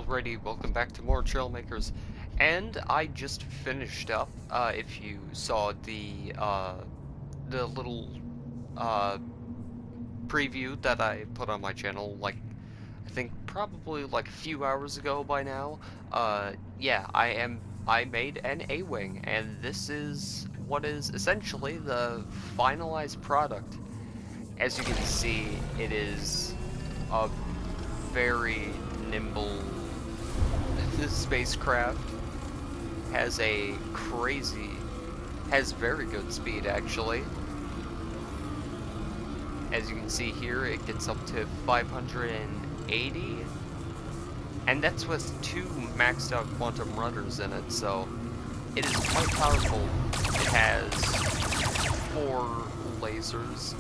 Alrighty, welcome back to more Trailmakers. And I just finished up, if you saw the little, uh, preview that I put on my channel, like, I think probably like a few hours ago by now. Yeah, I made an A-Wing, and this is what is essentially the finalized product. As you can see, it is a very nimble spacecraft. Has very good speed actually. As you can see here, it gets up to 580, and that's with two maxed out quantum rudders in it, so it is quite powerful. It has 4 lasers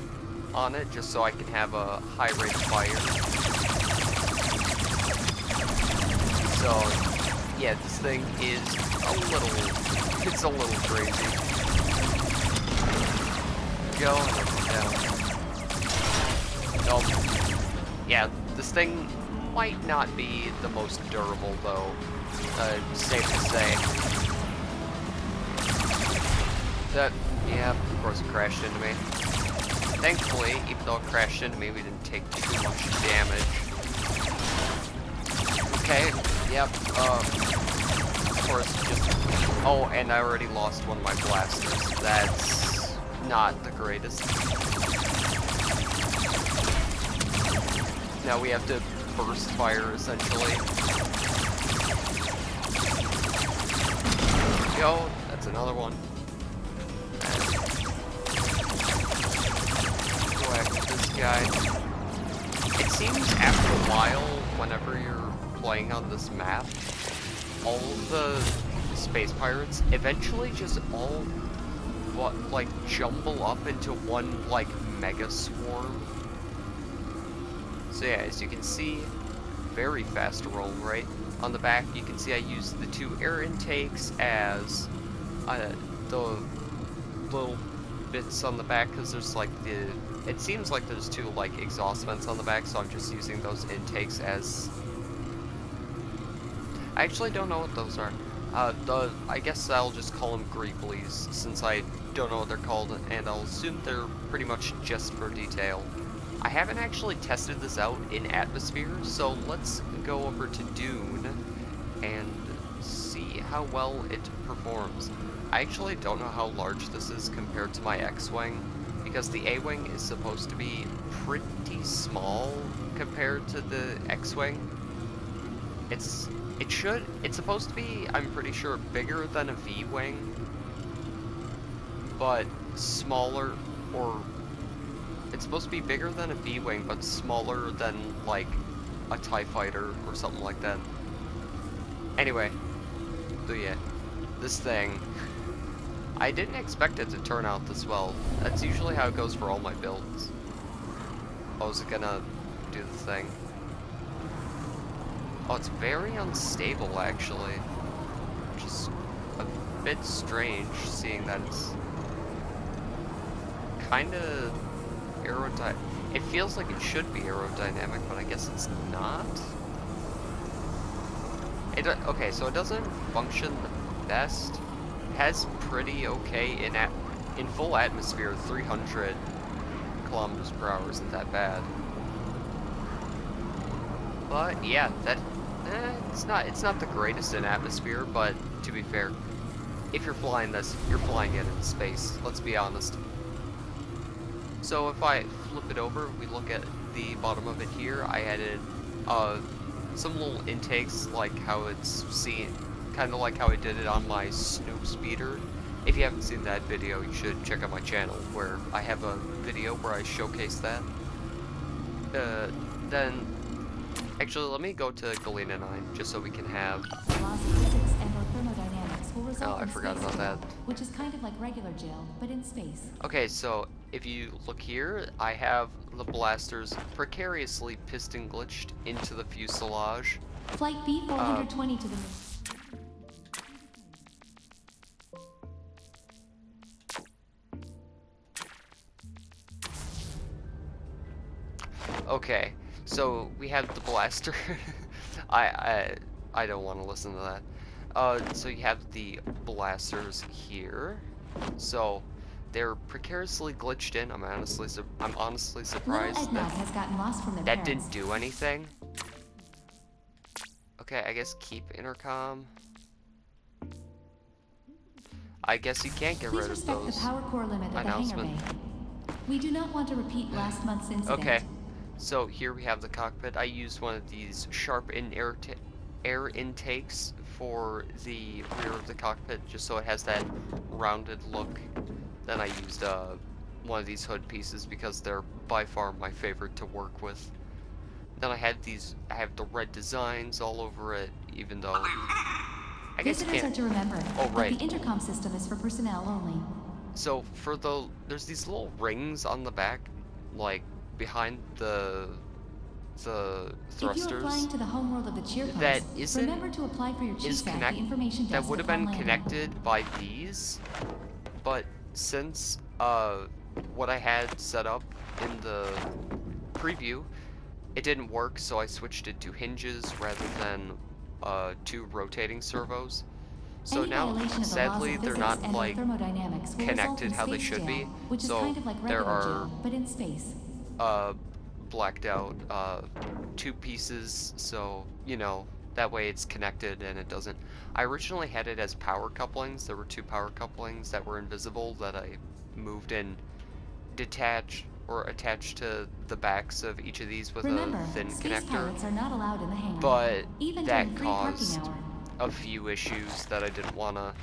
on it, just so I can have a high rate of fire. So, yeah, this thing is it's a little crazy. Go, down. Nope. Yeah, this thing might not be the most durable, though. Safe to say. That, yeah, of course it crashed into me. Thankfully, even though it crashed into me, we didn't take too much damage. Okay, yep, of course, just... Oh, and I already lost one of my blasters. That's not the greatest. Now we have to burst fire, essentially. Go, that's another one. Go after this guy. It seems after a while, whenever you're playing on this map, all of the space pirates eventually just all jumble up into one like mega swarm. So yeah, as you can see, very fast roll rate. On the back, you can see I used the 2 air intakes as the little bits on the back, because there's like it seems like there's 2 like exhaust vents on the back, so I'm just using those intakes as... I actually don't know what those are. I guess I'll just call them greeblies, since I don't know what they're called, and I'll assume they're pretty much just for detail. I haven't actually tested this out in atmosphere, so let's go over to Dune and see how well it performs. I actually don't know how large this is compared to my X-Wing, because the A-Wing is supposed to be pretty small compared to the X-Wing. It's supposed to be, I'm pretty sure, bigger than a V-Wing, but smaller, or it's supposed to be bigger than a V-Wing, but smaller than, like, a TIE Fighter or something like that. Anyway, so yeah, this thing, I didn't expect it to turn out this well. That's usually how it goes for all my builds. Oh, is it gonna do the thing? Oh, it's very unstable, actually, which is a bit strange, seeing that it's kind of aerodynamic. It feels like it should be aerodynamic, but I guess it's not. Okay, so it doesn't function the best. It has pretty okay in full atmosphere. 300 kilometers per hour isn't that bad. But yeah, it's not the greatest in atmosphere, but to be fair, if you're flying this, you're flying it in space, let's be honest. So if I flip it over, we look at the bottom of it here, I added some little intakes, like how it's seen, kind of like how I did it on my Snoop speeder. If you haven't seen that video, you should check out my channel, where I have a video where I showcase that. Then, actually, let me go to Galena 9, just so we can have... Oh, I forgot about that. Which is kind of like regular jail, but in space. Okay, so if you look here, I have the blasters precariously piston glitched into the fuselage. Flight B420 to the moon. Okay, so we have the blaster. I don't want to listen to that. So you have the blasters here. So they're precariously glitched in. I'm honestly Little surprised Eggnog that has gotten lost from their that parents. didn't do anything. Okay, I guess keep intercom. I guess you can't get Please rid of respect the those power core limit at the hangar announcement. bay. We do not want to repeat last month's incident. Okay, so here we have the cockpit. I used one of these sharp in air intakes for the rear of the cockpit, just so it has that rounded look. Then I used one of these hood pieces because they're by far my favorite to work with. Then I have the red designs all over it, even though I guess you Visitors are can't. to remember Oh, that right. the intercom system is for personnel only. So there's these little rings on the back, like behind the If you are thrusters flying to the homeworld of the cheer that codes, remember to apply for your is chief at the information that desk would have upon been landing. connected by these, but since what I had set up in the preview, it didn't work, so I switched it to hinges rather than two rotating servos. So Any now, violation of the laws sadly, of they're physics not and like thermodynamics will result connected in how they space should jail, be. which is So kind of like there regular are jail, but in space. blacked out two pieces, so you know that way it's connected and it doesn't. I originally had it as power couplings. There were two power couplings that were invisible that I moved and detached or attached to the backs of each of these with Remember, a thin space connector, pilots are not allowed in the hangar, but even that during free parking caused hour. a few issues that I didn't want to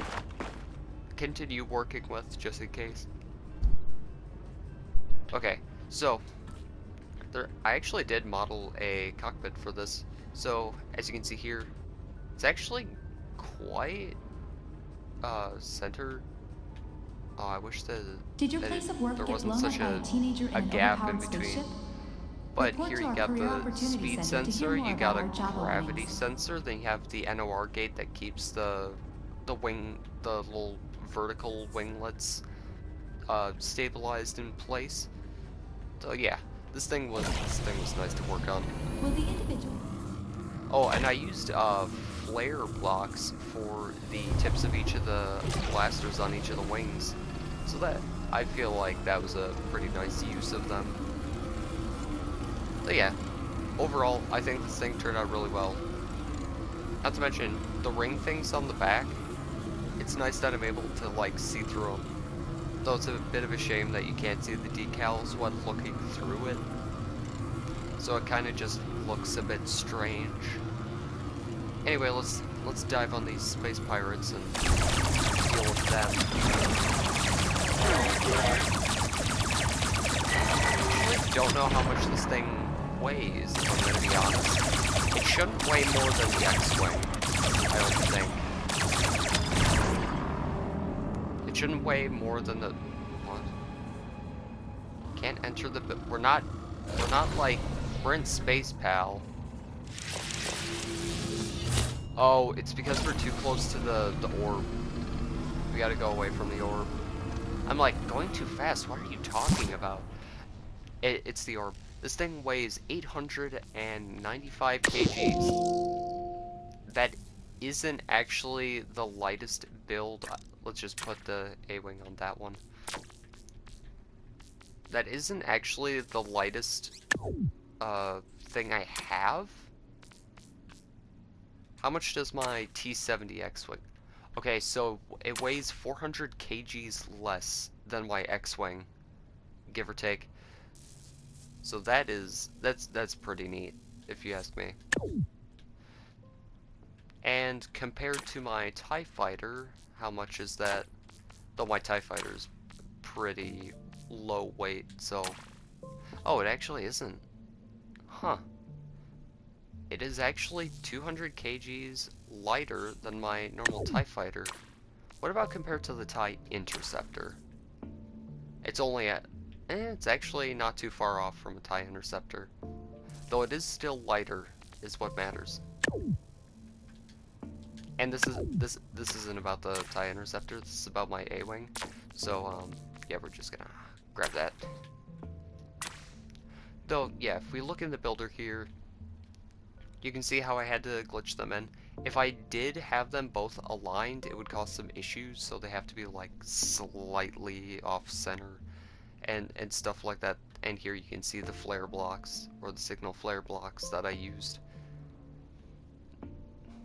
continue working with just in case. Okay, so I actually did model a cockpit for this. So as you can see here, it's actually quite center. Oh, I wish Did your that place of work there get wasn't blown up such by a teenager in a an gap in overpowered between. spaceship? But Report here to you our got Career the Opportunity speed Center to hear sensor, more you about got a our job gravity openings. sensor, then you have the NOR gate that keeps the wing, the little vertical winglets stabilized in place. So yeah, this thing was nice to work on. Will the individual... Oh, and I used flare blocks for the tips of each of the blasters on each of the wings, so that I feel like that was a pretty nice use of them. So yeah, overall, I think this thing turned out really well. Not to mention, the ring things on the back, it's nice that I'm able to like see through them. Though it's a bit of a shame that you can't see the decals when looking through it. So it kind of just looks a bit strange. Anyway, let's dive on these space pirates and deal with them. I actually don't know how much this thing weighs, if I'm gonna be honest. It shouldn't weigh more than the X-Wing, I don't think. It shouldn't weigh more than the... What? Can't enter the... We're not like... We're in space, pal. Oh, it's because we're too close to the orb. We gotta go away from the orb. I'm like, going too fast, what are you talking about? It's the orb. This thing weighs 895 kgs. That isn't actually the lightest build. Let's just put the A-Wing on that one. That isn't actually the lightest thing I have. How much does my T-70 X-Wing? Okay, so it weighs 400 kgs less than my X-Wing, give or take. So that's pretty neat, if you ask me. And compared to my TIE Fighter, how much is that? Though my TIE Fighter is pretty low weight, so... Oh, it actually isn't. Huh. It is actually 200 kgs lighter than my normal TIE Fighter. What about compared to the TIE Interceptor? It's only at... it's actually not too far off from a TIE Interceptor. Though it is still lighter, is what matters. And this isn't about the TIE Interceptor, this is about my A-Wing. So, yeah, we're just gonna grab that. Though, yeah, if we look in the builder here, You can see how I had to glitch them in. If I did have them both aligned, it would cause some issues, so they have to be like slightly off center and stuff like that. And here you can see the flare blocks, or the signal flare blocks that I used.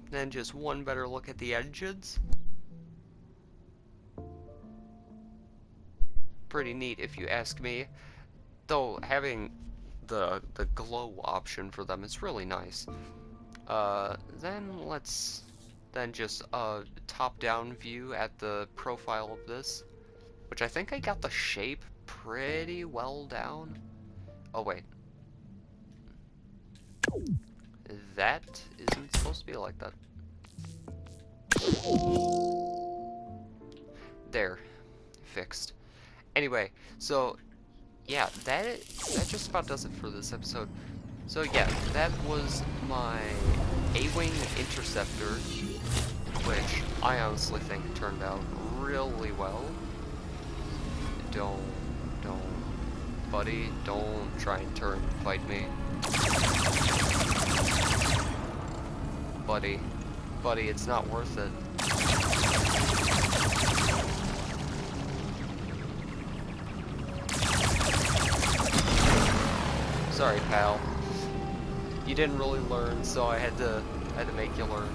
Then just one better look at the engines. Pretty neat if you ask me. Though having the glow option for them is really nice. Then let's just a top-down view at the profile of this, which I think I got the shape pretty well down. Oh wait, that isn't supposed to be like that. There, fixed. Anyway, so yeah, that just about does it for this episode. So yeah, that was my A-Wing Interceptor, which I honestly think turned out really well. Don't, buddy, don't try and turn and fight me. Buddy, it's not worth it. Sorry, pal. You didn't really learn, so I had to make you learn.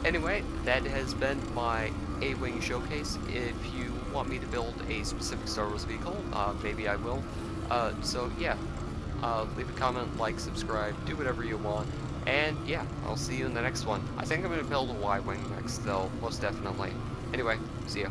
Anyway, that has been my A-Wing showcase. If you want me to build a specific Star Wars vehicle, maybe I will. So yeah, leave a comment, like, subscribe, do whatever you want, and yeah, I'll see you in the next one. I think I'm gonna build a Y-Wing next, though, most definitely. Anyway, see ya.